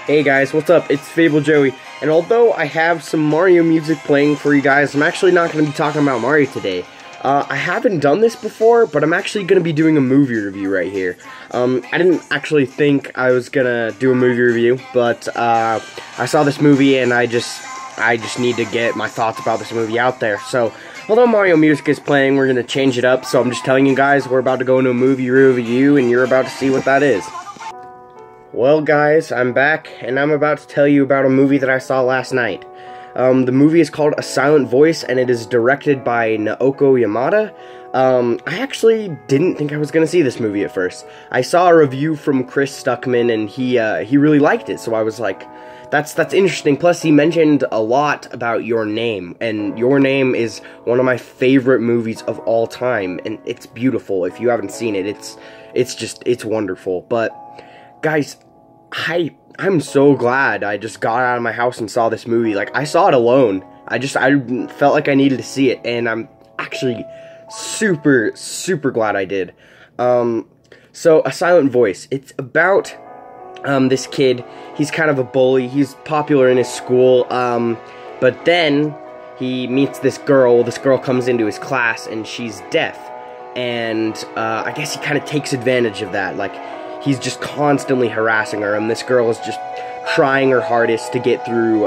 Hey guys, what's up? It's Fable Joey, and although I have some Mario music playing for you guys, I'm actually not going to be talking about Mario today. I haven't done this before, but I'm actually going to be doing a movie review right here. I didn't actually think I was going to do a movie review, but I saw this movie and I just need to get my thoughts about this movie out there. So, although Mario music is playing, we're going to change it up, so I'm just telling you guys we're about to go into a movie review, and you're about to see what that is. Well guys, I'm back, and I'm about to tell you about a movie that I saw last night. The movie is called A Silent Voice, and it is directed by Naoko Yamada. I actually didn't think I was going to see this movie at first. I saw a review from Chris Stuckman, and he really liked it, so I was like, that's interesting. Plus, he mentioned a lot about Your Name, and Your Name is one of my favorite movies of all time, and it's beautiful. If you haven't seen it, it's wonderful. But guys, I'm so glad I just got out of my house and saw this movie. Like, I saw it alone. I felt like I needed to see it, and I'm actually super glad I did. So, A Silent Voice. It's about this kid. He's kind of a bully. He's popular in his school, but then he meets this girl. This girl comes into his class, and she's deaf. And I guess he kind of takes advantage of that. Like, he's just constantly harassing her, and this girl is just trying her hardest to get through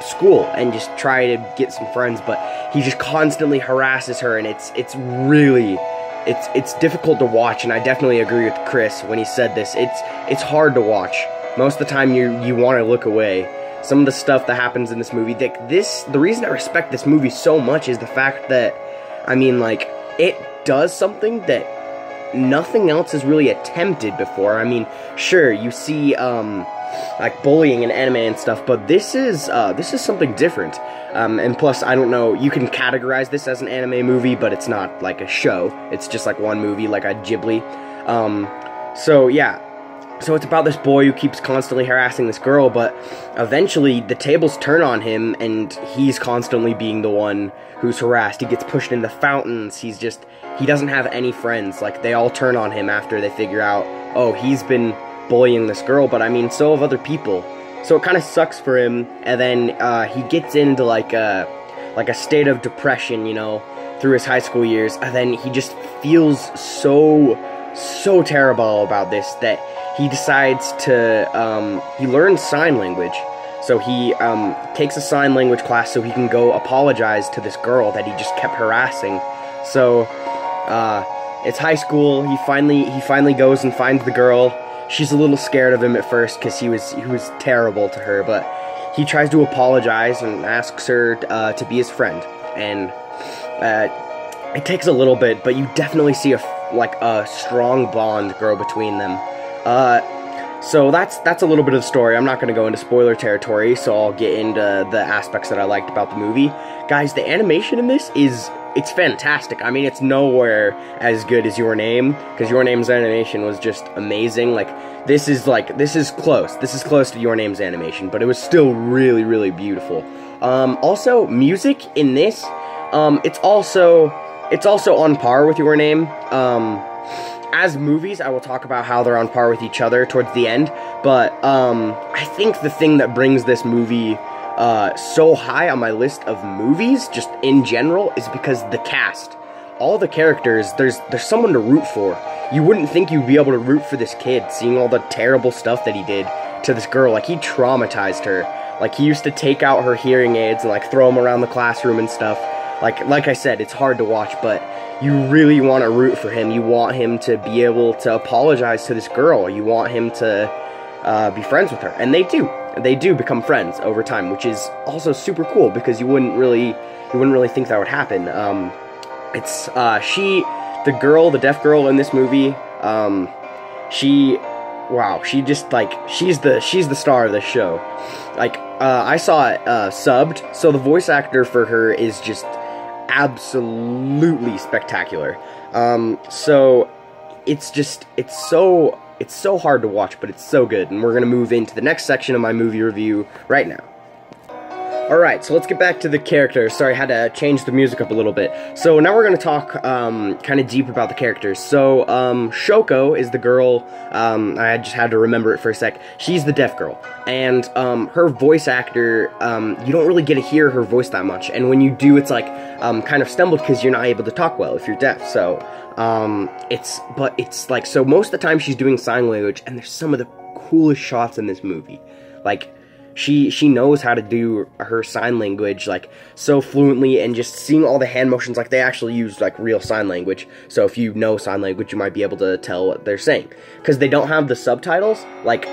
school and just try to get some friends, but he just constantly harasses her, and it's difficult to watch. And I definitely agree with Chris when he said this. It's hard to watch. Most of the time you want to look away. Some of the stuff that happens in this movie, the reason I respect this movie so much is the fact that, I mean, like, it does something that nothing else has really attempted before. I mean, sure, you see, like, bullying in anime and stuff, but this is something different. And plus, I don't know, you can categorize this as an anime movie, but it's not like a show. It's just like one movie, like a Ghibli. So yeah. So it's about this boy who keeps constantly harassing this girl, but eventually the tables turn on him, and he's constantly being the one who's harassed. He gets pushed into fountains. He doesn't have any friends. Like, they all turn on him after they figure out, oh, he's been bullying this girl, but I mean, so have other people. So it kind of sucks for him, and then he gets into like a state of depression, you know, through his high school years, and then he just feels so terrible about this that he decides to, he learns sign language. So he takes a sign language class so he can go apologize to this girl that he just kept harassing. So it's high school. He finally goes and finds the girl. She's a little scared of him at first because he was terrible to her, but he tries to apologize and asks her to be his friend. And it takes a little bit, but you definitely see a strong bond grow between them. So that's a little bit of the story. I'm not going to go into spoiler territory, so I'll get into the aspects that I liked about the movie. Guys, the animation in this it's fantastic. I mean, it's nowhere as good as Your Name, because Your Name's animation was just amazing. Like, this is close. This is close to Your Name's animation, but it was still really beautiful. Also, music in this, it's also on par with Your Name. As movies, I will talk about how they're on par with each other towards the end, but I think the thing that brings this movie so high on my list of movies, just in general, is because the cast. All the characters, there's someone to root for. You wouldn't think you'd be able to root for this kid, seeing all the terrible stuff that he did to this girl. Like, he traumatized her. Like, he used to take out her hearing aids and, like, throw them around the classroom and stuff. Like I said, it's hard to watch, but you really want to root for him. You want him to be able to apologize to this girl. You want him to be friends with her. And they do. They do become friends over time, which is also super cool, because you wouldn't really think that would happen. The deaf girl in this movie, she's the star of this show. Like, I saw it subbed, so the voice actor for her is just absolutely spectacular. So it's so hard to watch, but it's so good, and we're gonna move into the next section of my movie review right now. Alright, so let's get back to the characters. Sorry, I had to change the music up a little bit. So now we're going to talk kind of deep about the characters. So, Shoko is the girl, I just had to remember it for a sec. She's the deaf girl. And her voice actor, you don't really get to hear her voice that much. And when you do, it's like kind of stumbled because you're not able to talk well if you're deaf. So, it's like, so most of the time she's doing sign language, and there's some of the coolest shots in this movie. Like, she knows how to do her sign language, like, so fluently, and just seeing all the hand motions, like, they actually use, like, real sign language, so if you know sign language, you might be able to tell what they're saying, because they don't have the subtitles, like,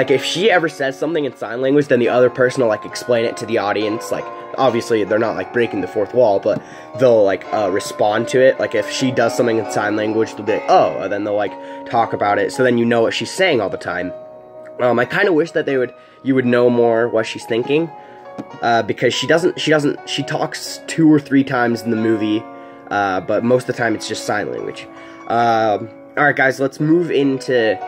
if she ever says something in sign language, then the other person will, like, explain it to the audience, like, obviously, they're not, like, breaking the fourth wall, but they'll, like, respond to it, like, if she does something in sign language, they'll be like, oh, and then they'll, like, talk about it, so then you know what she's saying all the time. I kind of wish that you would know more what she's thinking, because she talks 2 or 3 times in the movie, but most of the time it's just sign language. Alright guys, let's move into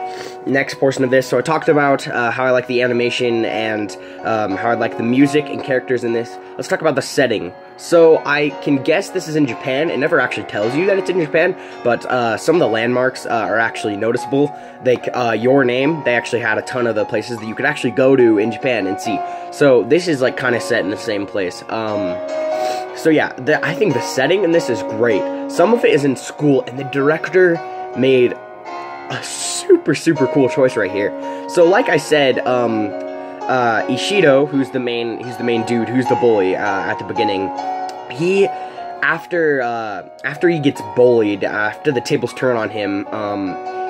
next portion of this. So I talked about how I like the animation and how I like the music and characters in this. Let's talk about the setting. So I can guess this is in Japan. It never actually tells you that it's in Japan, but some of the landmarks are actually noticeable. Your Name, they actually had a ton of the places that you could actually go to in Japan and see. So this is like kind of set in the same place. So yeah, I think the setting in this is great. Some of it is in school, and the director made a super cool choice right here. So like I said, Ishido, he's the main dude, who's the bully at the beginning. After he gets bullied, after the tables turn on him,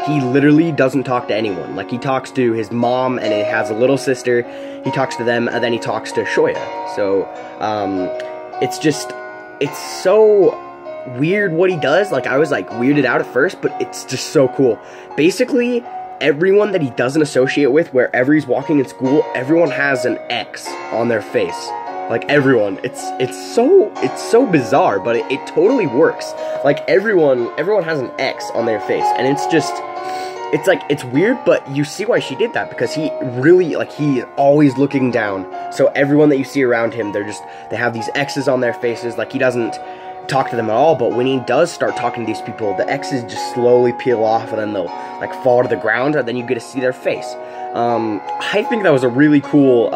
he literally doesn't talk to anyone. Like, he talks to his mom, and he has a little sister. He talks to them, and then he talks to Shoya. So it's so weird what he does. Like, I was like weirded out at first, but it's just so cool. Basically, everyone that he doesn't associate with, wherever he's walking in school, everyone has an X on their face. Like, everyone. It's so bizarre, but it totally works. Like, everyone has an X on their face, and it's weird, but you see why she did that, because he really, like, he always looking down. So everyone that you see around him, they have these X's on their faces. Like, he doesn't talk to them at all, but when he does start talking to these people, the X's just slowly peel off, and then they'll, like, fall to the ground, and then you get to see their face. I think that was a really cool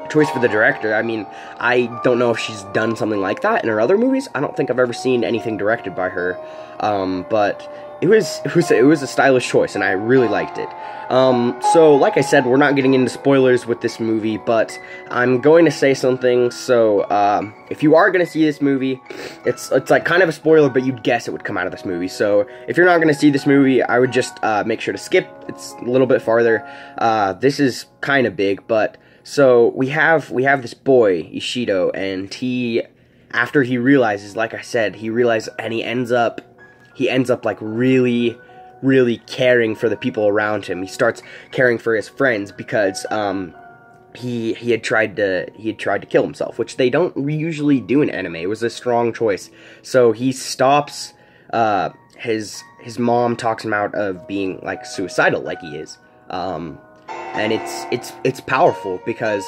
choice for the director. I mean, I don't know if she's done something like that in her other movies. I don't think I've ever seen anything directed by her, but it was a stylish choice, and I really liked it. So, like I said, we're not getting into spoilers with this movie, but I'm going to say something. So, if you are going to see this movie, it's like kind of a spoiler, but you'd guess it would come out of this movie. So, if you're not going to see this movie, I would just make sure to skip. It's a little bit farther. This is kind of big, but so we have this boy, Ishido, and after he realizes, like I said, and he ends up like really caring for the people around him. He starts caring for his friends because he had tried to kill himself, which they don't usually do in anime. It was a strong choice. So he stops. His mom talks him out of being like suicidal, like he is. And it's powerful because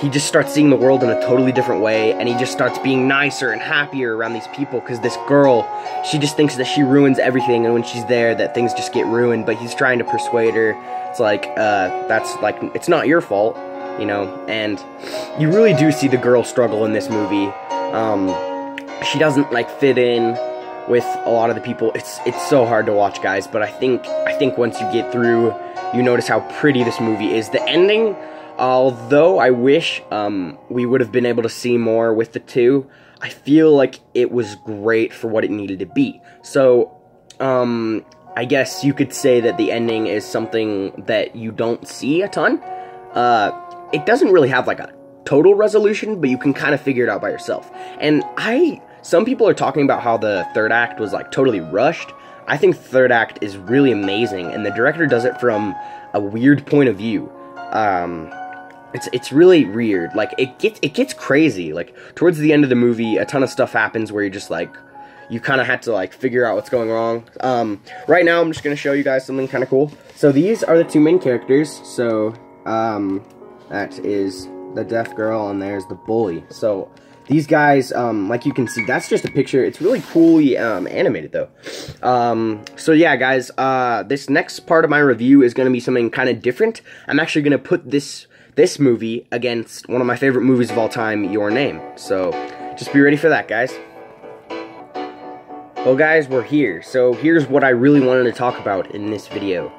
he just starts seeing the world in a totally different way, and he just starts being nicer and happier around these people, because this girl, she just thinks that she ruins everything, and when she's there, that things just get ruined, but he's trying to persuade her. It's like, it's not your fault, you know, and you really do see the girl struggle in this movie. She doesn't, like, fit in with a lot of the people. It's so hard to watch, guys, but I think once you get through, you notice how pretty this movie is. The ending, although I wish we would have been able to see more with the two, I feel like it was great for what it needed to be. So, I guess you could say that the ending is something that you don't see a ton. It doesn't really have, like, a total resolution, but you can kind of figure it out by yourself. And some people are talking about how the third act was, like, totally rushed. I think the third act is really amazing, and the director does it from a weird point of view. It's really weird. Like, it gets crazy. Like, towards the end of the movie, a ton of stuff happens where you're just like, you kind of had to, like, figure out what's going wrong. Right now, I'm just going to show you guys something kind of cool. So these are the two main characters. So, that is the deaf girl, and there's the bully. So these guys, like you can see, that's just a picture. It's really coolly animated, though. So yeah, guys, this next part of my review is going to be something kind of different. I'm actually going to put this movie against one of my favorite movies of all time, Your Name. So just be ready for that, guys. Well, guys, we're here. So here's what I really wanted to talk about in this video.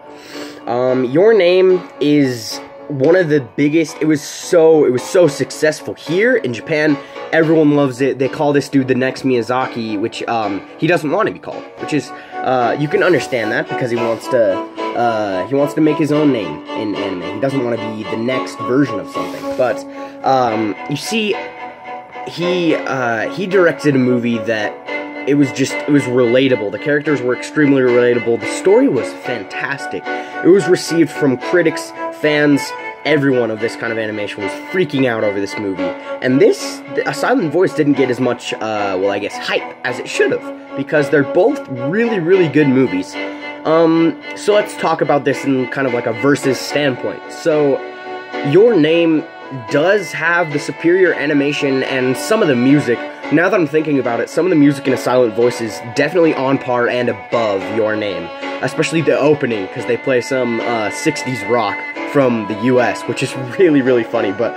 Your Name is one of the biggest. It was so successful here in Japan. Everyone loves it. They call this dude the next Miyazaki, which he doesn't want to be called. Which is you can understand that because he wants to make his own name in anime. He doesn't want to be the next version of something. But you see, he directed a movie that it was relatable. The characters were extremely relatable. The story was fantastic. It was received from critics, fans, everyone of this kind of animation was freaking out over this movie. And A Silent Voice didn't get as much, well, I guess, hype as it should have, because they're both really, really good movies. So let's talk about this in kind of like a versus standpoint. So, Your Name does have the superior animation and some of the music. Now that I'm thinking about it, some of the music in A Silent Voice is definitely on par and above Your Name. Especially the opening, because they play some 60s rock from the US, which is really, really funny. But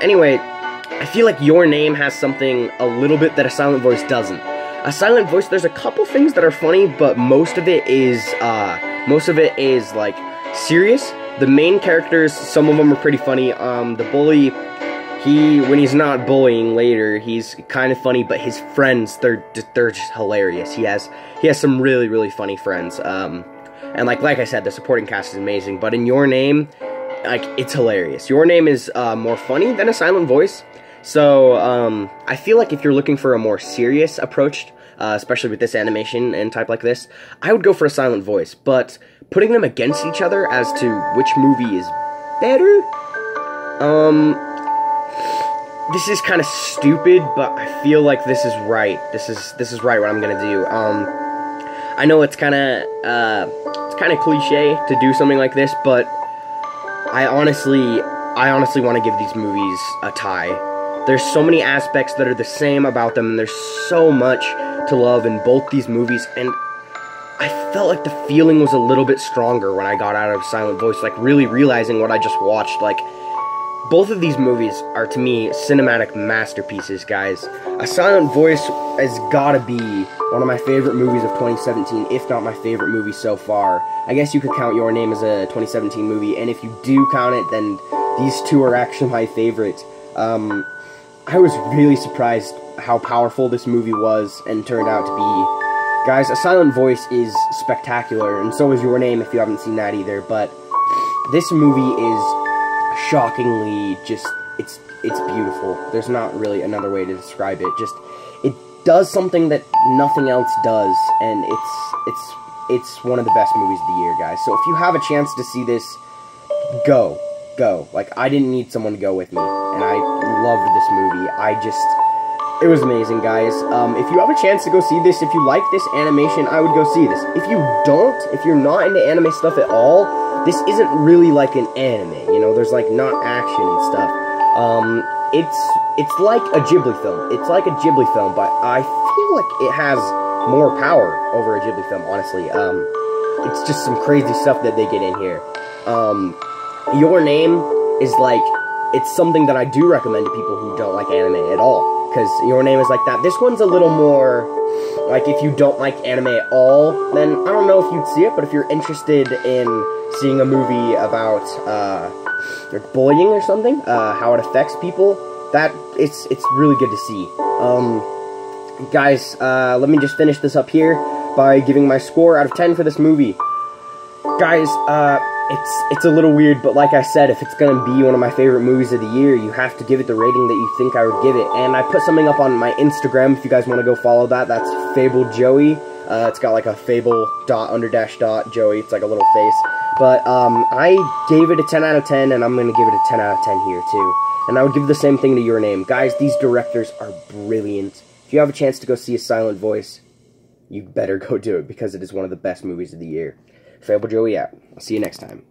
anyway, I feel like Your Name has something a little bit that A Silent Voice doesn't. A Silent Voice, there's a couple things that are funny, but most of it is like serious. The main characters, some of them are pretty funny. The bully, when he's not bullying later, he's kind of funny, but his friends, they're just hilarious. He has some really, really funny friends. And like I said, the supporting cast is amazing. But in Your Name, like, it's hilarious. Your Name is more funny than A Silent Voice. So I feel like if you're looking for a more serious approach, especially with this animation and type like this, I would go for A Silent Voice. But putting them against each other as to which movie is better, this is kind of stupid, but I feel like this is right. This is right what I'm gonna do. I know it's kind of cliche to do something like this, but I honestly want to give these movies a tie. There's so many aspects that are the same about them, and there's so much to love in both these movies, and I felt like the feeling was a little bit stronger when I got out of Silent Voice, like really realizing what I just watched. Like, both of these movies are, to me, cinematic masterpieces, guys. A Silent Voice has gotta be one of my favorite movies of 2017, if not my favorite movie so far. I guess you could count Your Name as a 2017 movie, and if you do count it, then these two are actually my favorite. I was really surprised how powerful this movie was and turned out to be. Guys, A Silent Voice is spectacular, and so is Your Name if you haven't seen that either, but this movie is shockingly just, it's beautiful. There's not really another way to describe it. Just, it does something that nothing else does, and it's one of the best movies of the year, guys. So if you have a chance to see this, go. Like, I didn't need someone to go with me, and I loved this movie. It was amazing, guys. If you have a chance to go see this, if you like this animation, I would go see this. If you don't, if you're not into anime stuff at all, this isn't really like an anime, you know, there's like not action and stuff. It's like a Ghibli film. It's like a Ghibli film, but I feel like it has more power over a Ghibli film, honestly. It's just some crazy stuff that they get in here. Your Name is like, it's something that I do recommend to people who don't like anime at all, because Your Name is like that. This one's a little more, like, if you don't like anime at all, then I don't know if you'd see it, but if you're interested in seeing a movie about, like, bullying or something, how it affects people, it's really good to see. Guys, let me just finish this up here by giving my score out of 10 for this movie. Guys, it's a little weird, but like I said, if it's gonna be one of my favorite movies of the year, you have to give it the rating that you think I would give it. And I put something up on my Instagram if you guys want to go follow that. That's Fable Joey. It's got like a Fable __ Joey. It's like a little face. But I gave it a 10 out of 10, and I'm gonna give it a 10 out of 10 here too. And I would give the same thing to Your Name. Guys, these directors are brilliant. If you have a chance to go see A Silent Voice, you better go do it, because it is one of the best movies of the year. Fable Joey out. I'll see you next time.